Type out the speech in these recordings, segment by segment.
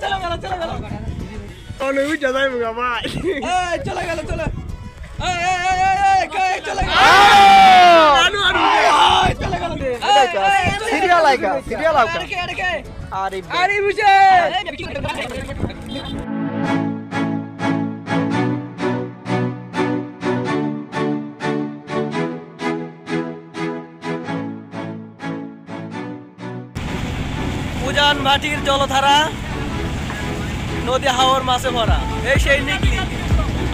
চলে গেল অনেক উঠে যাইব গা ভাই চলে গেল চলে চলে গেল সিরিয়াল আইকা সিরিয়াল আইকা আরে বুঝে উজান ভাটির জলধারা নদী হাওর মাছে ভরা এই সেই নিকলি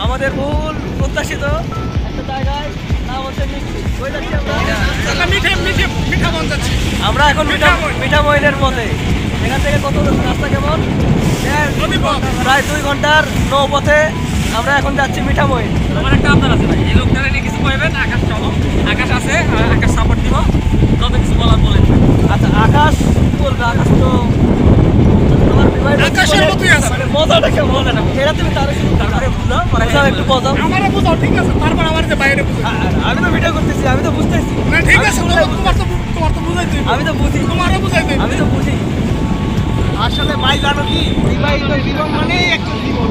আমাদের মূল প্রত্যাশিত একটা জায়গায় নাম হচ্ছে নিকলি কই যাচ্ছি আমরা এখন মিঠা মইনের পথে এখান থেকে কত রাস্তা কেমন প্রায় 2 ঘন্টার নৌপথে আমরা এখন যাচ্ছি মিঠা মইন। আমার একটা আপনার আছে ভাই এই লোকটারে নিয়ে কিছু কইবেন আকাশ চলো আকাশ আছে আকাশ সাপোর্ট দিব যত কিছু বলার বলেন। আচ্ছা আকাশ বলবে আকাশ তো আকাশের মতই আছে মজাটা কেমন বলে না এটা তুমি তার বুঝাও একটু বোঝাও আমারে বুঝাও ঠিক আছে তারপর আমার যে বাইরে বুঝাও আমি তো ভিডিও করতেছি আমি তো বুঝতেছি না ঠিক আছে তোমার তো বুঝাই দিই আমি তো বুঝি তোমারও বুঝাই দিই আমি তো বুঝি আসলে ভাই জানো কি বিবাহিত জীবন মানে একটা জীবন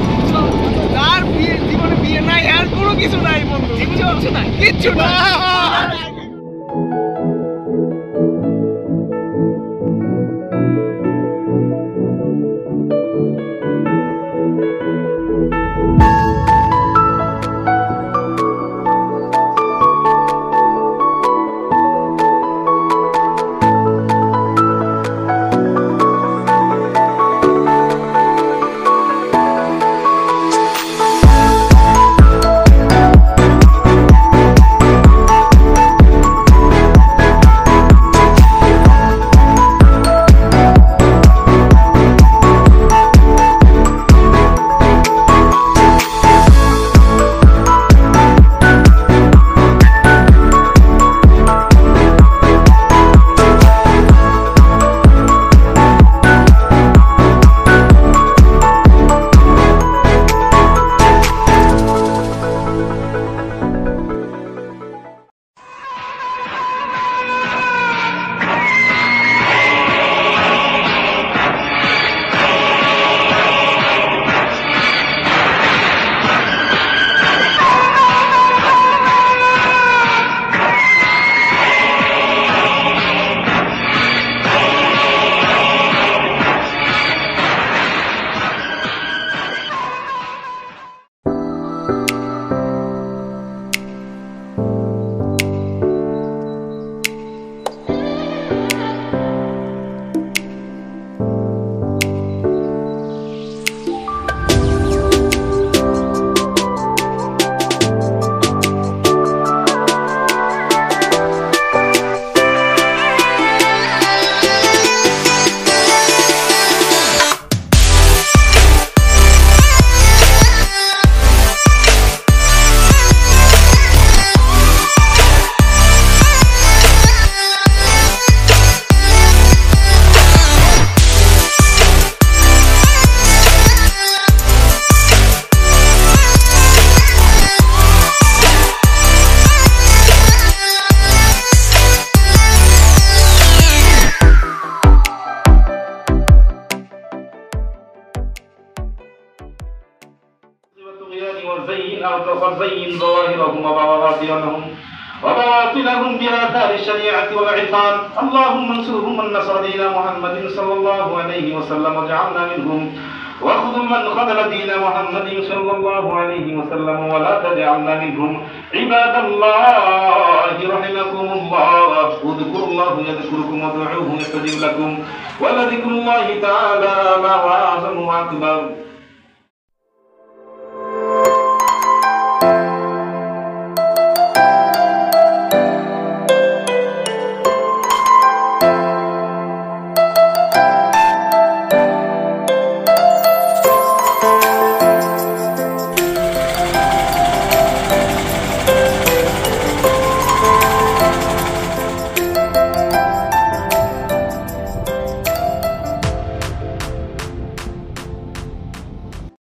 যার জীবনে বিয়ে নাই আর কোনো কিছু নাই বন্ধু কিচ্ছু নাই কিচ্ছু না وزين ظواهرهم وباطنهم بآثار الشريعة والعرفان. اللهم انصرهم من نصر دين محمد صلى الله عليه وسلم واجعلنا منهم، واخذل من خذل دين محمد صلى الله عليه وسلم ولا تجعلنا منهم. عباد الله رحمكم الله، اذكروا الله يذكركم وادعوه يستجب لكم، ولذكر الله تعالى أعظم وأكبر.